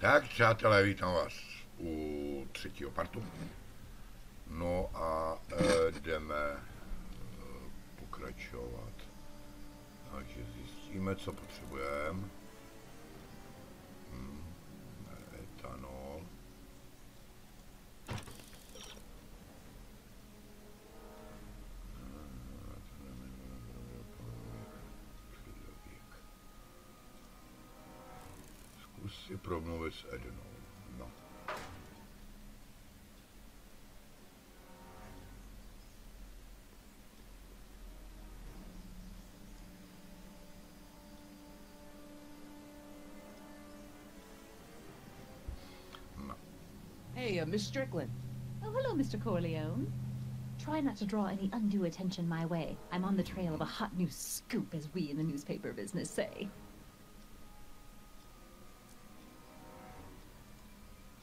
Tak, přátelé, vítám vás u třetího partu. No a jdeme pokračovat. Takže zjistíme, co potřebujeme. Etanol. Zkus si promluvit s Ednou. No. Hey, Miss Strickland. Oh, hello, Mr. Corleone. Try not to draw any undue attention my way. I'm on the trail of a hot new scoop, as we in the newspaper business say.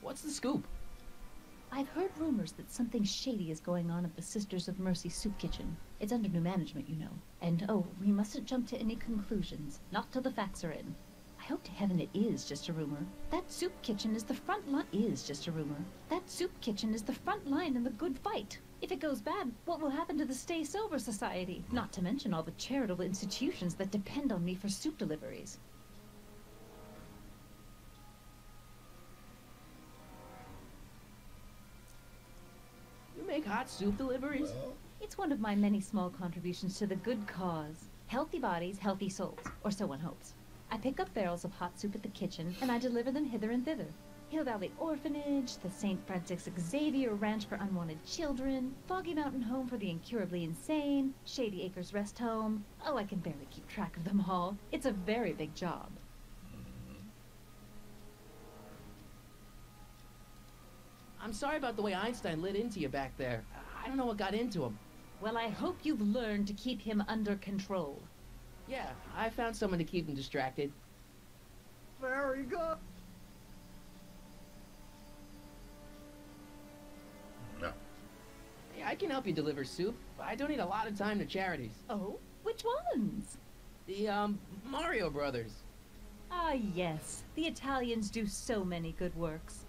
What's the scoop? I've heard rumors that something shady is going on at the Sisters of Mercy soup kitchen. It's under new management, you know. And, oh, we mustn't jump to any conclusions. Not till the facts are in. I hope to heaven it is just a rumor. That soup kitchen is the front line. Is just a rumor. That soup kitchen is the front line in the good fight. If it goes bad, what will happen to the Stay Sober Society? Not to mention all the charitable institutions that depend on me for soup deliveries. You make hot soup deliveries? It's one of my many small contributions to the good cause. Healthy bodies, healthy souls, or so one hopes. I pick up barrels of hot soup at the kitchen, and I deliver them hither and thither. Hill Valley Orphanage, the St. Francis Xavier Ranch for Unwanted Children, Foggy Mountain Home for the Incurably Insane, Shady Acres Rest Home. Oh, I can barely keep track of them all. It's a very big job. I'm sorry about the way Einstein lit into you back there. I don't know what got into him. Well, I hope you've learned to keep him under control. Yeah, I found someone to keep him distracted. Very good. No. Hey, I can help you deliver soup. I donate a lot of time to charities. Oh? Which ones? The, Mario Brothers. Ah, yes. The Italians do so many good works.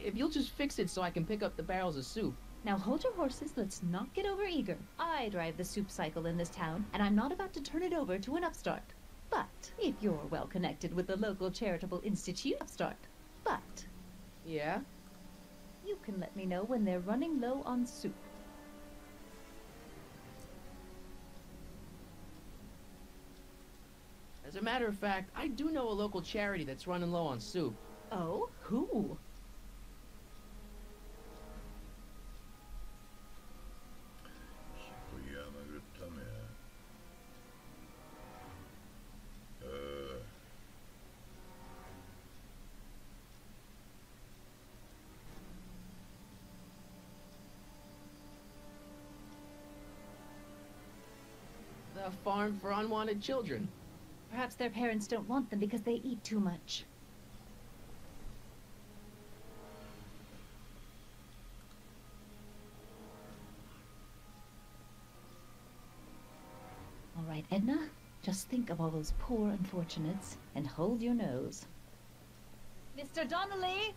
If you'll just fix it so I can pick up the barrels of soup. Now hold your horses, let's not get overeager. I drive the soup cycle in this town, and I'm not about to turn it over to an upstart. But if you're well connected with the local charitable institute, Yeah? you can let me know when they're running low on soup. As a matter of fact, I do know a local charity that's running low on soup. Oh? Who? Podíváme, kdo tam je. The Farm for Unwanted Children. Perhaps their parents don't want them because they eat too much. All right, Edna, just think of all those poor unfortunates and hold your nose. Mr. Donnelly!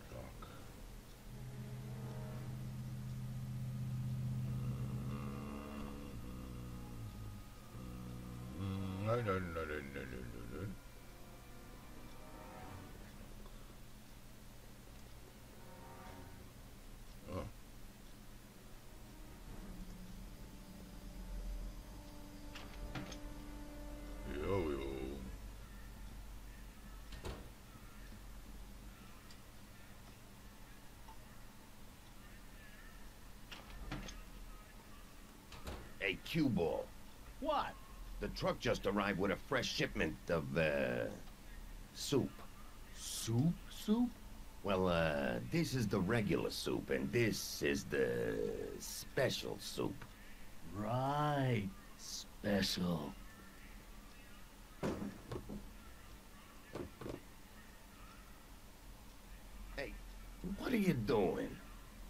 Tak. No. Oh. Jo. Hey, cue ball. What? The truck just arrived with a fresh shipment of, soup. Soup? Well, this is the regular soup, and this is the special soup. Right. Special. Hey, what are you doing?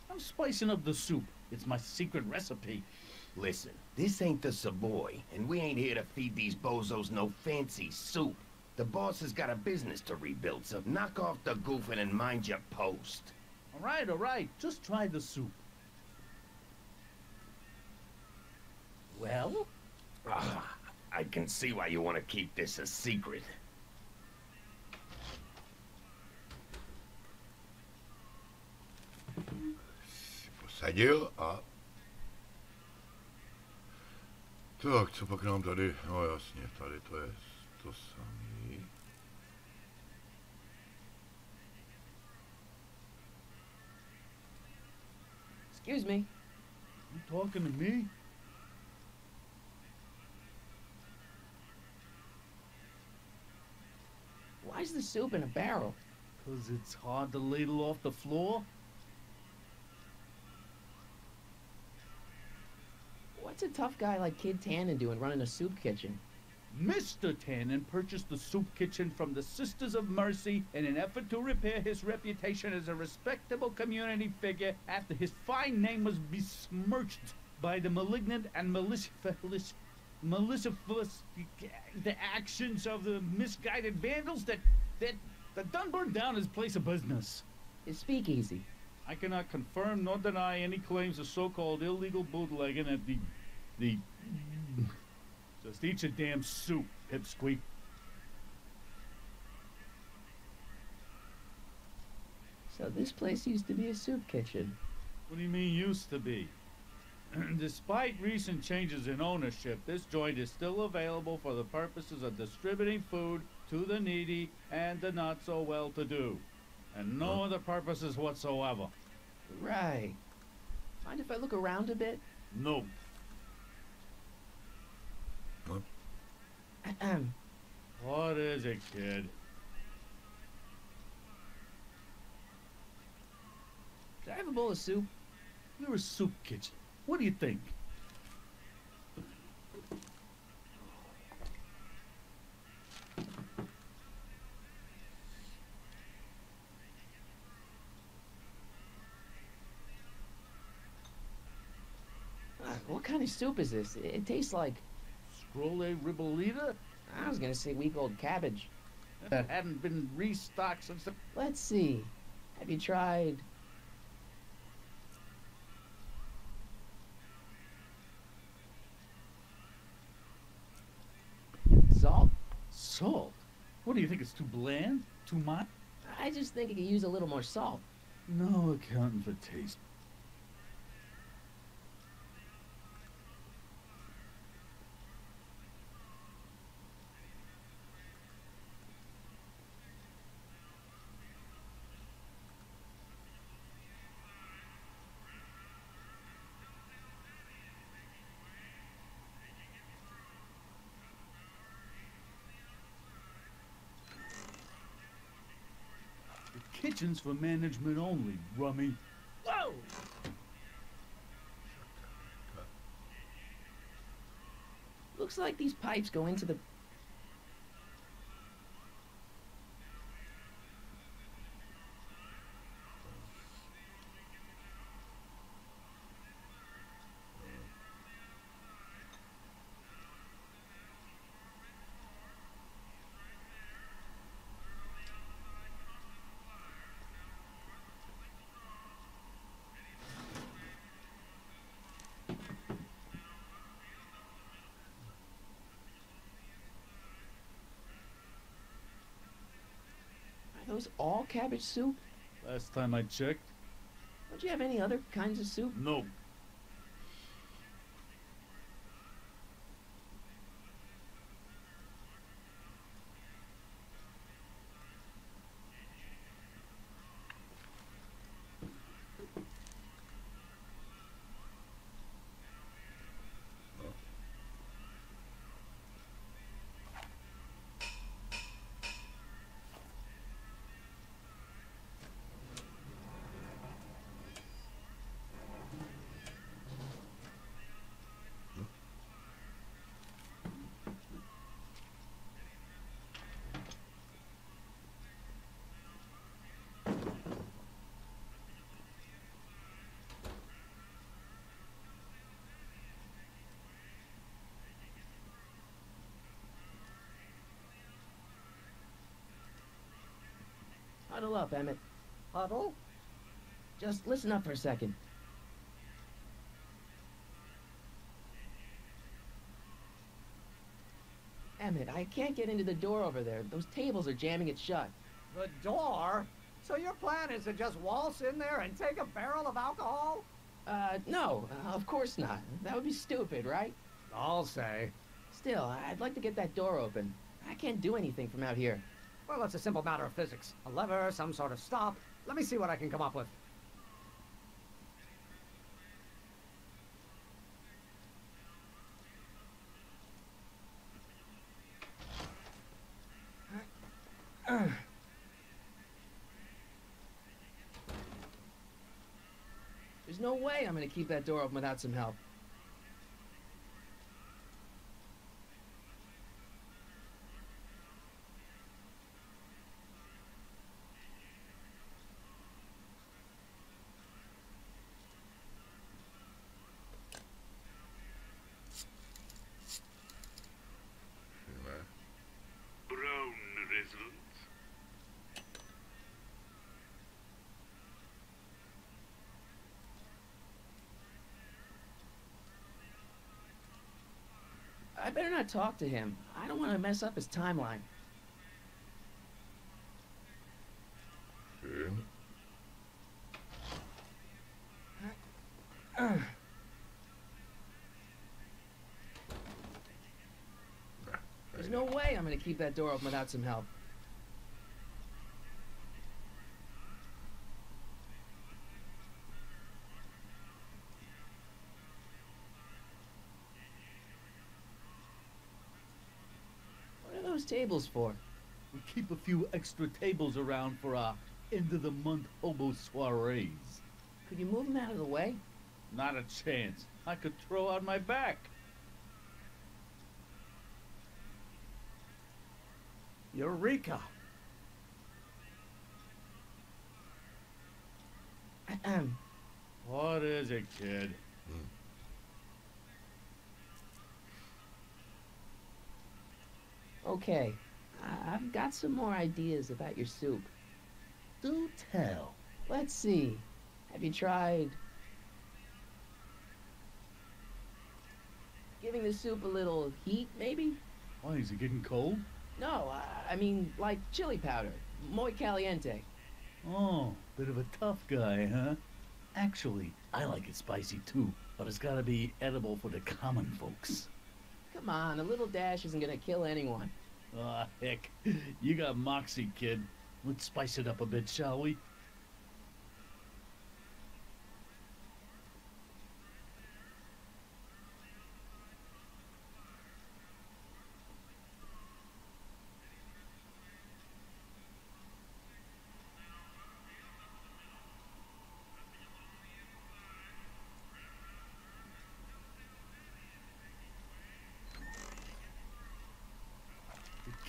I'm spicing up the soup. It's my secret recipe. Listen, this ain't the Savoy, and we ain't here to feed these bozos no fancy soup. The boss has got a business to rebuild, so knock off the goofing and mind your post. All right. Just try the soup. Well? Ah, I can see why you want to keep this a secret. Si posadil a... Tak, co pak nám tady? No jasně, tady to je to samý. Excuse me. You talking to me? Why's the soup in a barrel? 'Cause it's hard to ladle off the floor. What's a tough guy like Kid Tannen doing running a soup kitchen? Mr. Tannen purchased the soup kitchen from the Sisters of Mercy in an effort to repair his reputation as a respectable community figure after his fine name was besmirched by the malignant and malicious the actions of the misguided vandals that done burned down his place of business. His speakeasy. I cannot confirm nor deny any claims of so-called illegal bootlegging at the Just eat your damn soup, pipsqueak. So this place used to be a soup kitchen. What do you mean used to be? Despite recent changes in ownership, this joint is still available for the purposes of distributing food to the needy and the not-so-well-to-do. And no other purposes whatsoever. Right. Mind if I look around a bit? No. Ahem. What is it, kid? Could I have a bowl of soup? We're a soup kitchen. What do you think? What kind of soup is this? It tastes like... Scrolle ribolita? I was gonna say week-old cabbage. That hadn't been restocked since the... Let's see. Have you tried... salt? Salt? What do you think, it's too bland? Too much? I just think it could use a little more salt. No accounting for taste. Kitchen's for management only, rummy. Whoa! Looks like these pipes go into the... Are those all cabbage soup? Last time I checked, Don't you have any other kinds of soup? no. Huddle up, Emmett. Huddle? Just listen up for a second. Emmett, I can't get into the door over there. Those tables are jamming it shut. The door? So your plan is to just waltz in there and take a barrel of alcohol? No, of course not. That would be stupid, right? I'll say. Still, I'd like to get that door open. I can't do anything from out here. Well, it's a simple matter of physics. A lever, some sort of stop. Let me see what I can come up with. There's no way I'm gonna keep that door open without some help. Brown residents. I better not talk to him. I don't want to mess up his timeline. Schön. There's no way I'm gonna keep that door open without some help. What are those tables for? We keep a few extra tables around for our end-of-the-month hobo soirees. Could you move them out of the way? Not a chance. I could throw out my back. Eureka! Ahem. What is it, kid? Okay, I've got some more ideas about your soup. Do tell. Let's see. Have you tried giving the soup a little heat, maybe? Why, is it getting cold? No, I mean like chili powder. Muy caliente. Oh, bit of a tough guy, huh? Actually, I like it spicy too, but it's gotta be edible for the common folks. Come on, a little dash isn't gonna kill anyone. Ah, heck. You got moxie, kid. Let's spice it up a bit, shall we?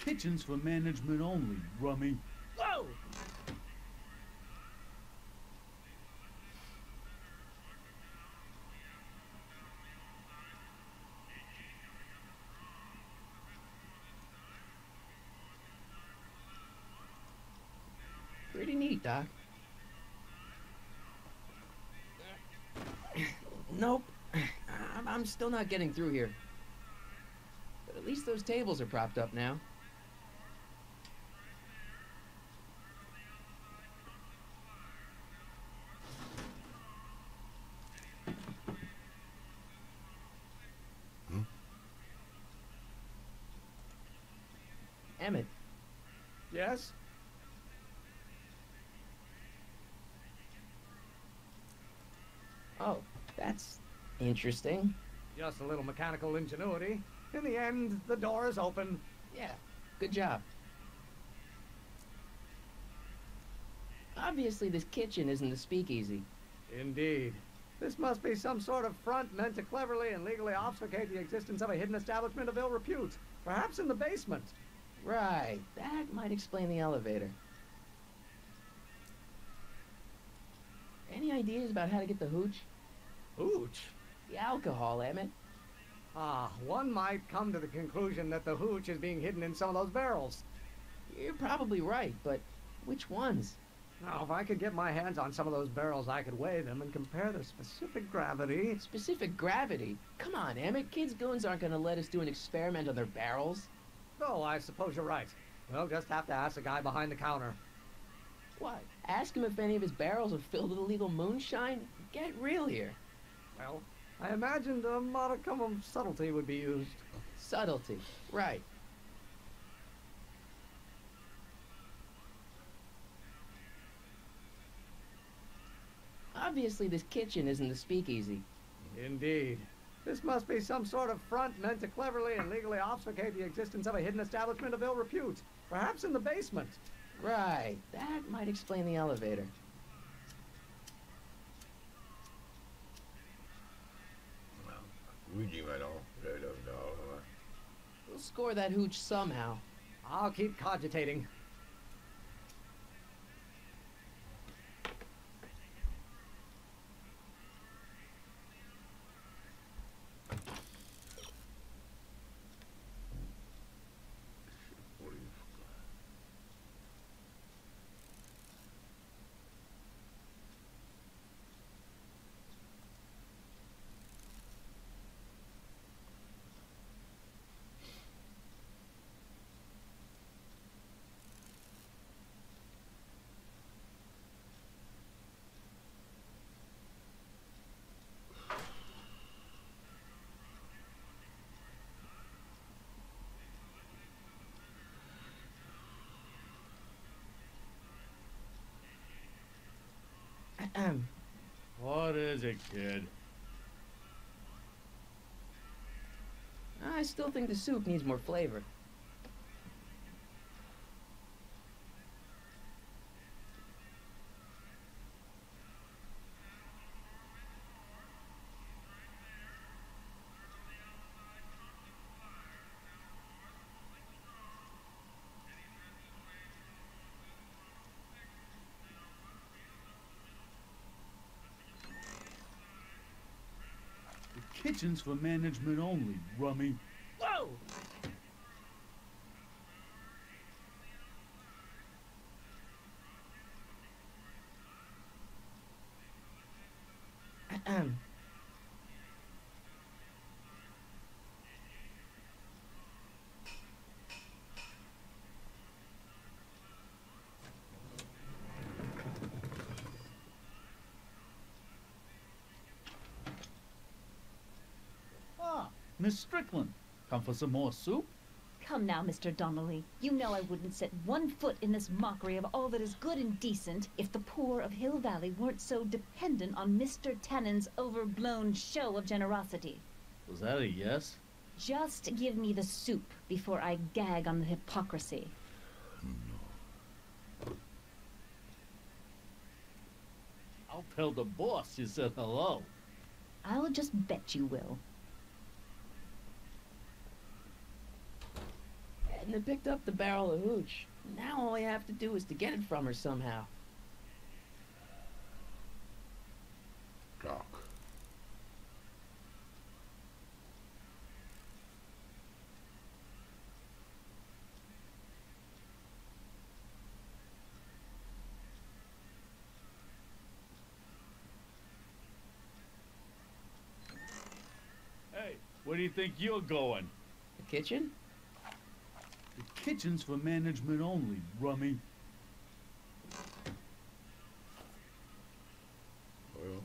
The kitchen's for management only, rummy. Whoa! Pretty neat, Doc. Nope. I'm still not getting through here. But at least those tables are propped up now. Emmett, Yes? oh, that's interesting. Just a little mechanical ingenuity. In the end, the door is open. Yeah, good job. Obviously, this kitchen isn't the speakeasy. Indeed. This must be some sort of front meant to cleverly and legally obfuscate the existence of a hidden establishment of ill repute. Perhaps in the basement. Right, that might explain the elevator. Any ideas about how to get the hooch? Hooch? The alcohol, Emmett. One might come to the conclusion that the hooch is being hidden in some of those barrels. You're probably right, but which ones? Now, if I could get my hands on some of those barrels, I could weigh them and compare the specific gravity. Specific gravity? Come on, Emmett. Kids' goons aren't gonna let us do an experiment on their barrels. Oh, I suppose you're right. We'll just have to ask the guy behind the counter. What? Ask him if any of his barrels are filled with illegal moonshine? Get real here. Well, I imagined a modicum of subtlety would be used. Subtlety. Right. Obviously, this kitchen isn't the speakeasy. Indeed. This must be some sort of front meant to cleverly and legally obfuscate the existence of a hidden establishment of ill repute. Perhaps in the basement. Right. That might explain the elevator. Vidím, no. We'll score that hooch somehow. I'll keep cogitating. What is it, kid? I still think the soup needs more flavor. Kitchen's for management only, rummy. Whoa! Miss Strickland, come for some more soup? Come now, Mr. Donnelly. You know I wouldn't set one foot in this mockery of all that is good and decent if the poor of Hill Valley weren't so dependent on Mr. Tannen's overblown show of generosity. Was that a yes? Just give me the soup before I gag on the hypocrisy. I'll tell the boss you said hello. I'll just bet you will. Edna picked up the barrel of hooch. Now all I have to do is to get it from her somehow. Tak. Hey, where do you think you're going? The kitchen? The kitchen's for management only, rummy. Jo.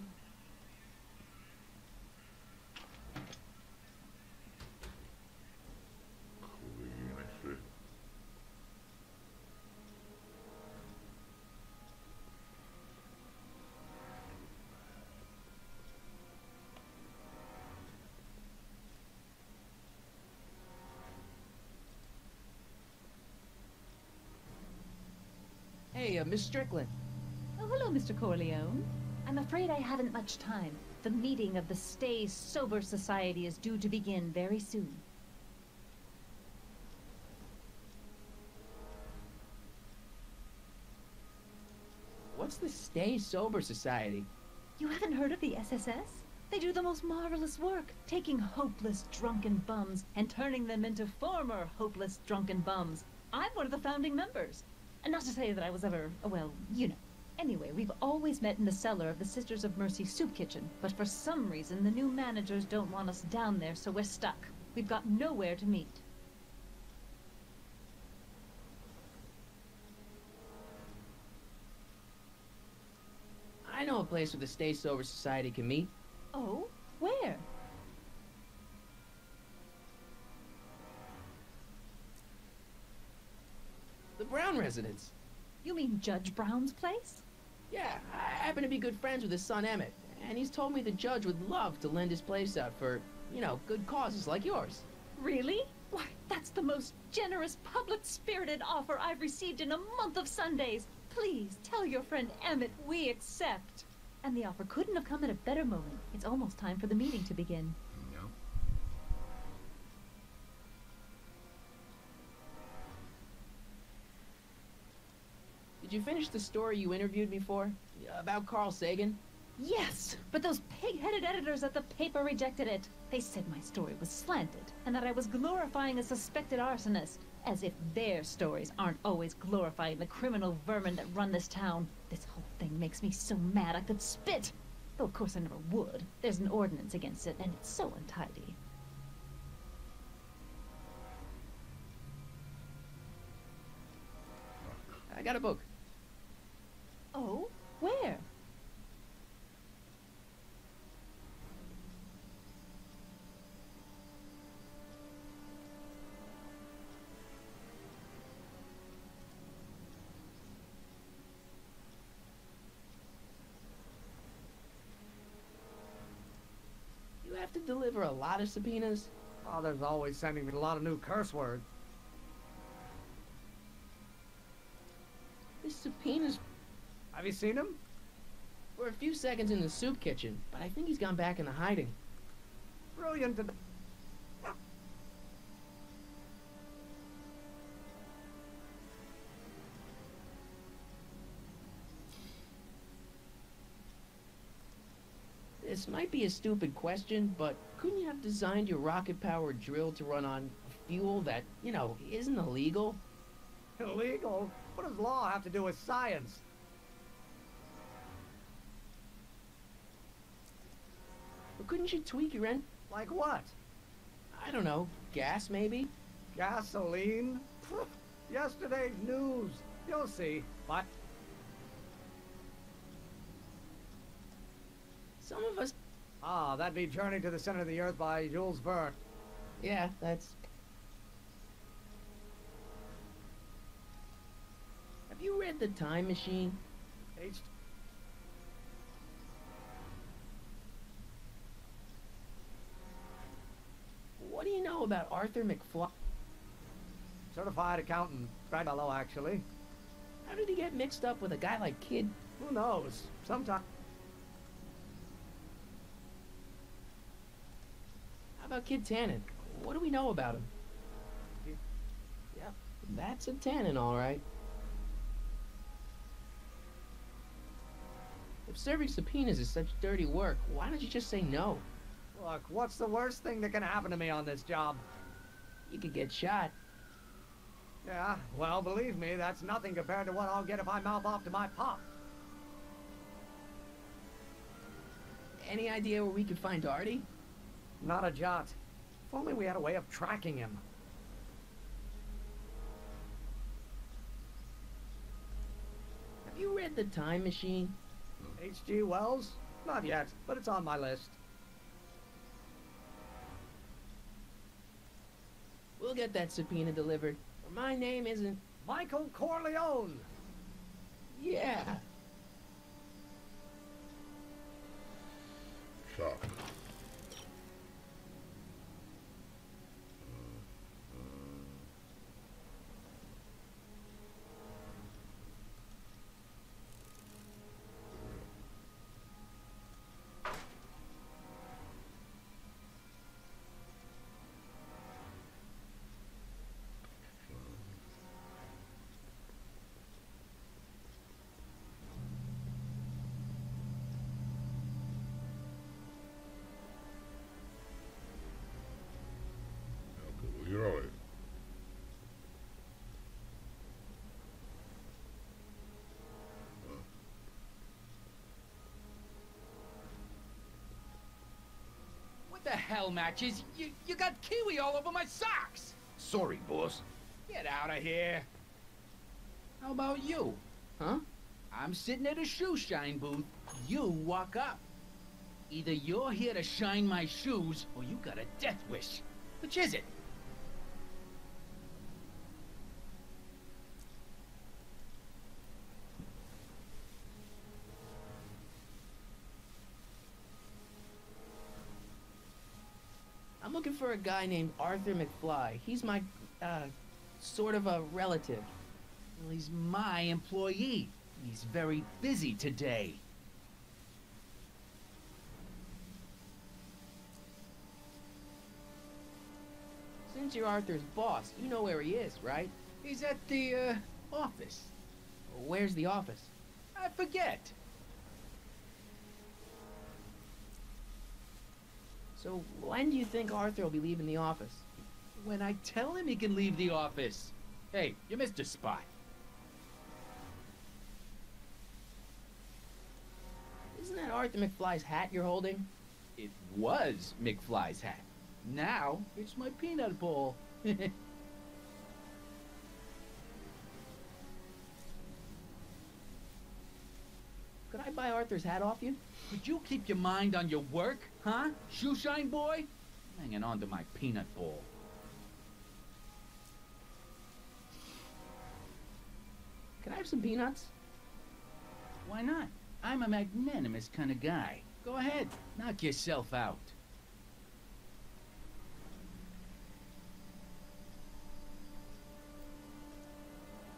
Uvidíme, jestli... Hey, Miss Strickland. Oh, hello, Mr. Corleone. I'm afraid I haven't much time. The meeting of the Stay Sober Society is due to begin very soon. What's the Stay Sober Society? You haven't heard of the SSS? They do the most marvelous work, taking hopeless drunken bums and turning them into former hopeless drunken bums. I'm one of the founding members. And not to say that I was ever, well, you know. Anyway, we've always met in the cellar of the Sisters of Mercy soup kitchen, but for some reason the new managers don't want us down there, so we're stuck. We've got nowhere to meet. I know a place where the Stay Sober Society can meet. Oh? Where? The Brown residence. You mean Judge Brown's place? Yeah, I happen to be good friends with his son Emmett, and he's told me the judge would love to lend his place out for, you know, good causes like yours. Really? Why, that's the most generous, public-spirited offer I've received in a month of Sundays. Please, tell your friend Emmett we accept. And the offer couldn't have come at a better moment. It's almost time for the meeting to begin. No. Did you finish the story you interviewed me for? About Carl Sagan? Yes, but those pig-headed editors at the paper rejected it. They said my story was slanted, and that I was glorifying a suspected arsonist. As if their stories aren't always glorifying the criminal vermin that run this town. This whole thing makes me so mad I could spit. Though of course I never would. There's an ordinance against it, and it's so untidy. I got a book. Oh? Where? You have to deliver a lot of subpoenas? Father's always sending me a lot of new curse words. This subpoena's Have you seen him? for a few seconds in the soup kitchen, but I think he's gone back into hiding. Brilliant. This might be a stupid question, but couldn't you have designed your rocket-powered drill to run on fuel that, you know, isn't illegal? Illegal? What does law have to do with science? Or couldn't you tweak your end? Like what? I don't know, gas maybe? Gasoline? Pfft, yesterday's news. You'll see. What? Some of us... Ah, that'd be Journey to the Center of the Earth by Jules Verne. Yeah, that's... Have you read The Time Machine? H. What do you know about Arthur McFly? Certified accountant. Right fellow, actually. How did he get mixed up with a guy like Kid? Who knows? Sometimes. How about Kid Tannen? What do we know about him? Yep, that's a Tannen, all right. If serving subpoenas is such dirty work, why don't you just say no? Look, what's the worst thing that can happen to me on this job? You could get shot. Yeah, well, believe me, that's nothing compared to what I'll get if I mouth off to my pop. Any idea where we could find Artie? Not a jot. If only we had a way of tracking him. Have you read The Time Machine? H.G. Wells? Not yet, but it's on my list. We'll get that subpoena delivered. Or my name isn't... Michael Corleone! Yeah. So. What the hell, Matches? You got kiwi all over my socks! Sorry, boss. Get out of here. How about you? Huh? I'm sitting at a shoe shine booth. You walk up. Either you're here to shine my shoes, or you got a death wish. Which is it? I'm looking for a guy named Arthur McFly. He's my, sort of a relative. Well, he's my employee. He's very busy today. Since you're Arthur's boss, you know where he is, right? He's at the, office. Where's the office? I forget. So when do you think Arthur will be leaving the office? When I tell him he can leave the office. Hey, you missed a spot. Isn't that Arthur McFly's hat you're holding? It was McFly's hat. Now, it's my peanut bowl. Could I buy Arthur's hat off you? Could you keep your mind on your work, huh? Shoeshine boy? Hanging on to my peanut bowl. Can I have some peanuts? Why not? I'm a magnanimous kind of guy. Go ahead, knock yourself out.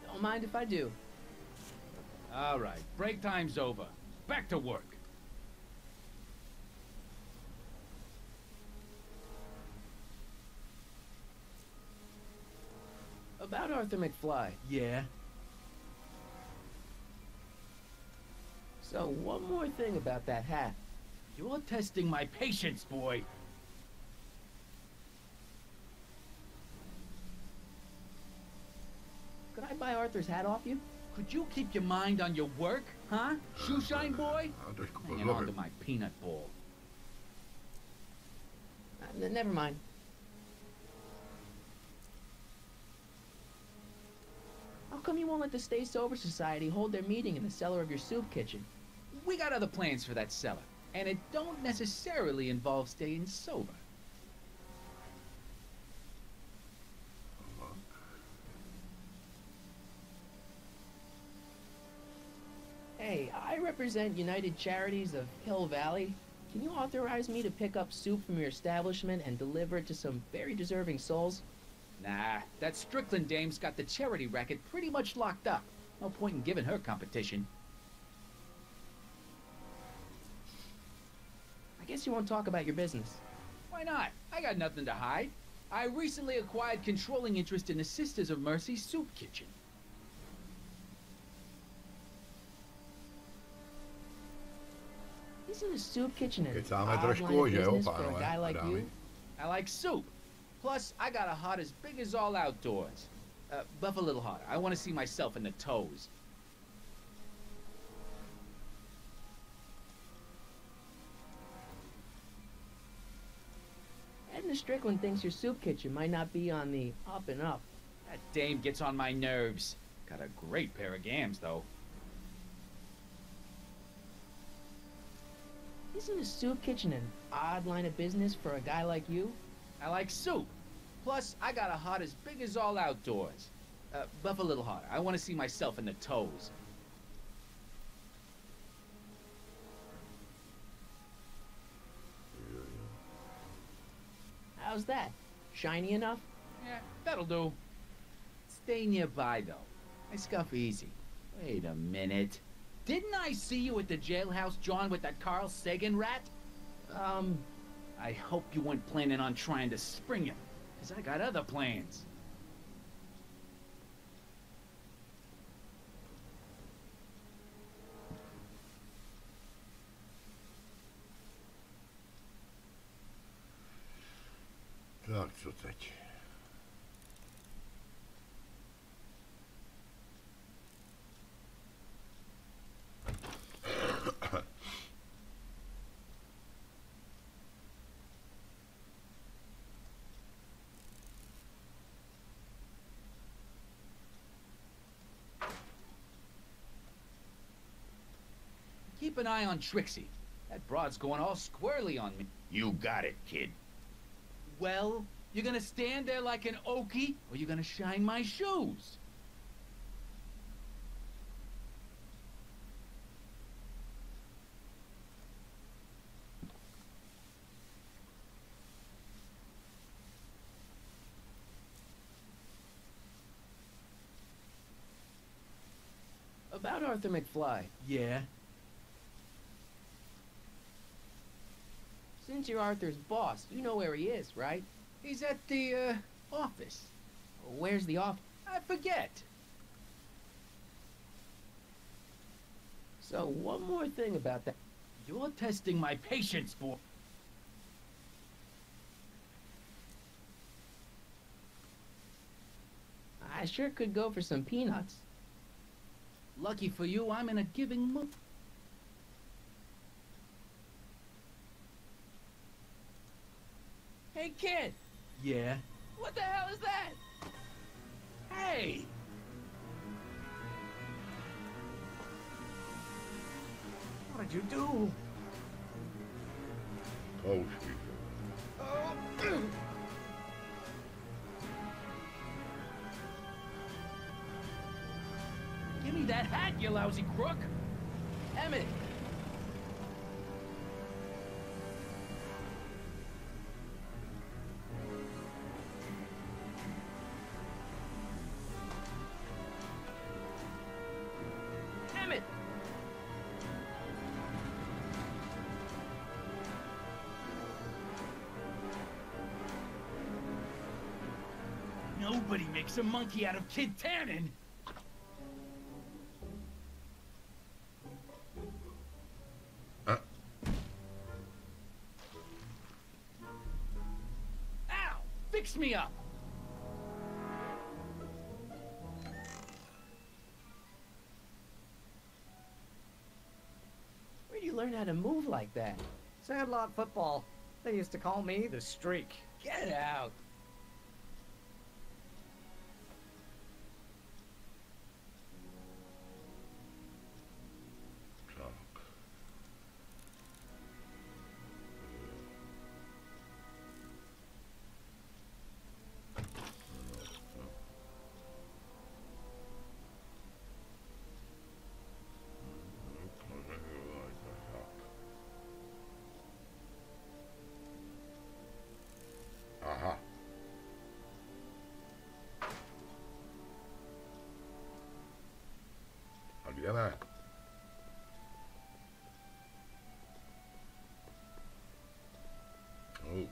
Don't mind if I do. All right, break time's over. Back to work. About Arthur McFly. Yeah? So, one more thing about that hat. You're testing my patience, boy. Could I buy Arthur's hat off you? Could you keep your mind on your work, huh? Shoeshine boy? A trošku Hanging on to pozor. my peanut bowl. Never mind. How come you won't let the Stay Sober Society hold their meeting in the cellar of your soup kitchen? We got other plans for that cellar, and it don't necessarily involve staying sober. Hey, I represent United Charities of Hill Valley. Can you authorize me to pick up soup from your establishment and deliver it to some very deserving souls? Nah, that Strickland dame's got the charity racket pretty much locked up. No point in giving her competition. I guess you won't talk about your business. Why not? I got nothing to hide. I recently acquired controlling interest in the Sisters of Mercy soup kitchen. Isn't a soup kitchen an Kecáme odd trošku, line of že jo, business for a pánové guy a like dámy? you? I like soup. Plus, I got a heart as big as all outdoors. Buff a little harder. I want to see myself in the toes. Edna Strickland thinks your soup kitchen might not be on the up and up. That dame gets on my nerves. Got a great pair of gams, though. Isn't a soup kitchen an odd line of business for a guy like you? I like soup. Plus, I got a heart as big as all outdoors. Buff a little harder. I want to see myself in the toes. How's that? Shiny enough? Yeah, that'll do. Stay nearby, though. I scuff easy. Wait a minute. Didn't I see you at the jailhouse, John, with that Carl Sagan rat? I hope you weren't planning on trying to spring him, because I got other plans. Tak, co teď? keep an eye on Trixie. That broad's going all squarely on me. You got it, kid. Well, you gonna stand there like an okie, or you gonna shine my shoes? About Arthur McFly. Yeah. Since you're Arthur's boss, you know where he is, right? He's at the, office. Where's the office? I forget. So, one more thing about that. You're testing my patience, boy. I sure could go for some peanuts. Lucky for you, I'm in a giving mood. Hey, kid! Yeah? What the hell is that? Hey! What did you do? Oh, sweet. Give me that hat, you lousy crook! Emmett! Emmett! Nobody makes a monkey out of Kid Tannen! Ow! Fix me up! Where'd you learn how to move like that? Sandlot football. They used to call me the Streak. Get out! Aha. A jdeme. Oh.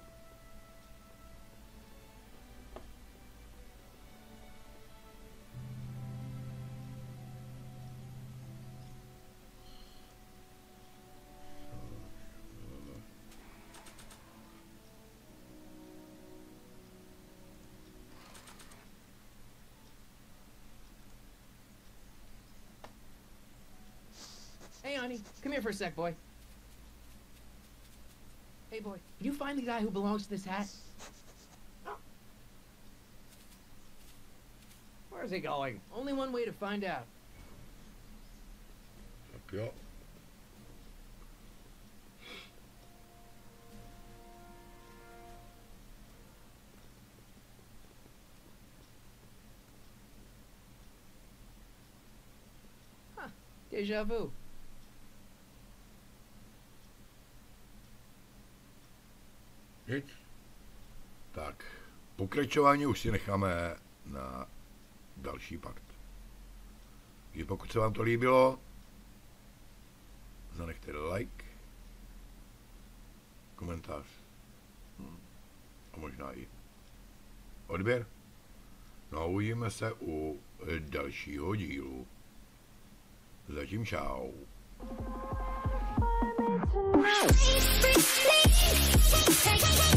Hey, honey, come here for a sec, boy. Hey, boy, can you find the guy who belongs to this hat? Where's he going? Only one way to find out. Tak jo. Huh, déjà vu. Nic. Tak, pokračování už si necháme na další part. I pokud se vám to líbilo, zanechte like, komentář a možná i odběr. No a uvidíme se u dalšího dílu. Zatím čau. Take